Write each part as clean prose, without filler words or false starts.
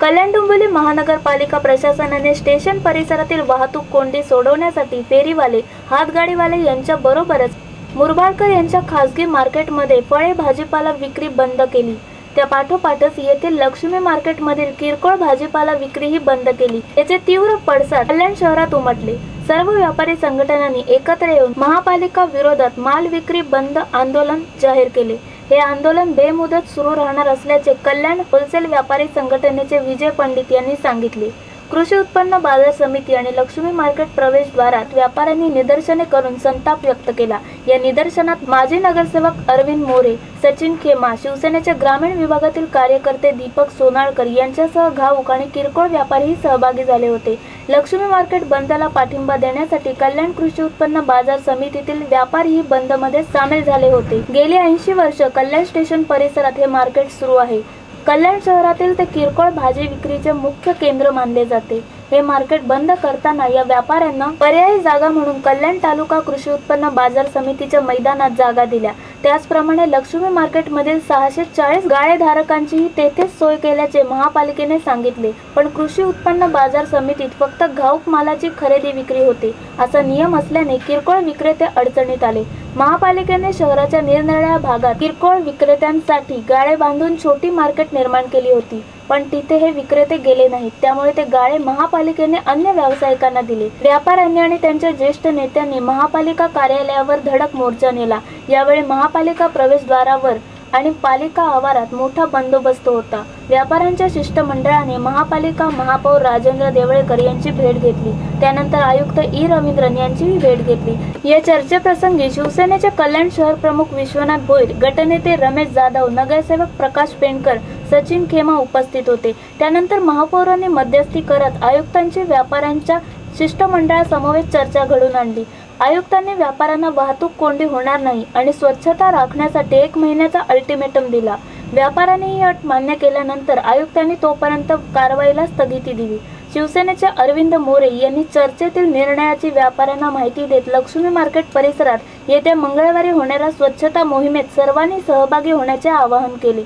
कल्याण डोंबिवली महानगरपालिका प्रशासनाने स्टेशन परिसरातील वाहतूक कोंडी सोडवण्यासाठी फेरीवाले, हातगाडीवाले यांच्या बरोबरच मुरबाडकर यांच्या खासगी मार्केटमध्ये फळे भाजीपाला विक्री बंद केली। त्या पाठोपाठच येथील लक्ष्मी मार्केटमधील किरकोळ भाजीपाला विक्रीही बंद केली। याचे तीव्र पडसाद कल्याण शहरात उमटले। सर्व व्यापारी संघटनांनी एकत्र येऊन महापालिका विरोधात माल विक्री बंद आंदोलन जाहीर केले। हे आंदोलन बेमुदत सुरू राहणार असल्याचे कल्याण होलसेल व्यापारी संघटनेचे विजय पंडित यांनी सांगितले। कृषी उत्पन्न बाजार समिती आणि लक्ष्मी मार्केट प्रवेशद्वारात व्यापाऱ्यांनी निदर्शने करून संताप व्यक्त केला। या निदर्शनात माजी नगरसेवक अरविंद मोरे, सचिन खेमा, शिवसेनेचे ग्रामीण विभागातील कार्यकर्ते दीपक सोनाळकर यांच्यासह घाऊक आणि किरकोळ व्यापारीही सहभागी झाले होते। लक्ष्मी मार्केट बंदला पाठिंबा देण्यासाठी कल्याण कृषी उत्पन्न बाजार समितीतील व्यापारीही बंदमध्ये सामील झाले होते। गेली 80 वर्ष कल्याण स्टेशन परिसरात हे मार्केट सुरू आहे। कल्याण शहरातील ते किरकोळ भाजी विक्रीचे मुख्य केंद्र मानले जाते। हे मार्केट बंद करताना या व्यापाऱ्यांना पर्यायी जागा म्हणून कल्याण तालुका कृषी उत्पन्न बाजार समितीच्या मैदानात जागा दिल्या। त्याचप्रमाणे लक्ष्मी मार्केटमधील 640 गाळेधारकांचीही तेथेच सोय केल्याचे महापालिकेने सांगितले। पण कृषी उत्पन्न बाजार समितीत फक्त घाऊक मालाची खरेदी विक्री होते असा नियम असल्याने किरकोळ विक्रेते अडचणीत आले। महापालिकेने शहराच्या निरनिराळ्या भागात किरकोळ विक्रेत्यांसाठी गाळे बांधून छोटी मार्केट निर्माण केली होती, पण तिथे हे विक्रेते गेले नाहीत। त्यामुळे ते गाळे महापालिकेने अन्य व्यावसायिकांना दिले। व्यापाऱ्यांनी आणि त्यांच्या ज्येष्ठ नेत्यांनी महापालिका कार्यालयावर धडक मोर्चा नेला। यावेळी महापालिका प्रवेशद्वारावर आणि पालिका आवारात मोठा बंदोबस्त होता। व्यापाऱ्यांच्या शिष्टमंडळाने महापालिका महापौर राजेंद्र देवळेकर यांची भेट घेतली। त्यानंतर आयुक्त ई रवींद्रन यांचीही भेट घेतली। या चर्चेप्रसंगी शिवसेनेचे कल्याण शहर प्रमुख विश्वनाथ भोईर, गटनेते रमेश जाधव, नगरसेवक प्रकाश पेंडकर, सचिन खेमा उपस्थित होते। त्यानंतर महापौरांनी मध्यस्थी करत आयुक्तांची व्यापाऱ्यांच्या शिष्टमंडळासमवेत चर्चा घडवून आणली। आयुक्तांनी व्यापाऱ्यांना वाहतूक कोंडी होणार नाही आणि स्वच्छता राखण्यासाठी 1 महिन्याचा अल्टिमेटम दिला। व्यापाऱ्यांनी ही अट मान्य केल्यानंतर आयुक्तांनी तोपर्यंत कारवाईला स्थगिती दिली। शिवसेनेचे अरविंद मोरे यांनी चर्चेतील निर्णयाची व्यापाऱ्यांना माहिती देत लक्ष्मी मार्केट परिसरात येत्या मंगळवारी होणाऱ्या स्वच्छता मोहिमेत सर्वांनी सहभागी होण्याचे आवाहन केले।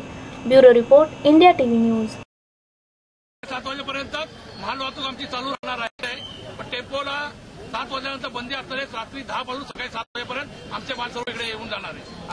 Bureau report, India TV news. 7 वाजेपर्यंत माल वाहतूक आमची चालू राहणार आहे, पण टेम्पोला 7 वाजल्यानंतर बंदी असणार आहे। रात्री 10 पासून सकाळी 7 वाजेपर्यंत आमचे माल सर्व इकडे येऊन जाणार आहे।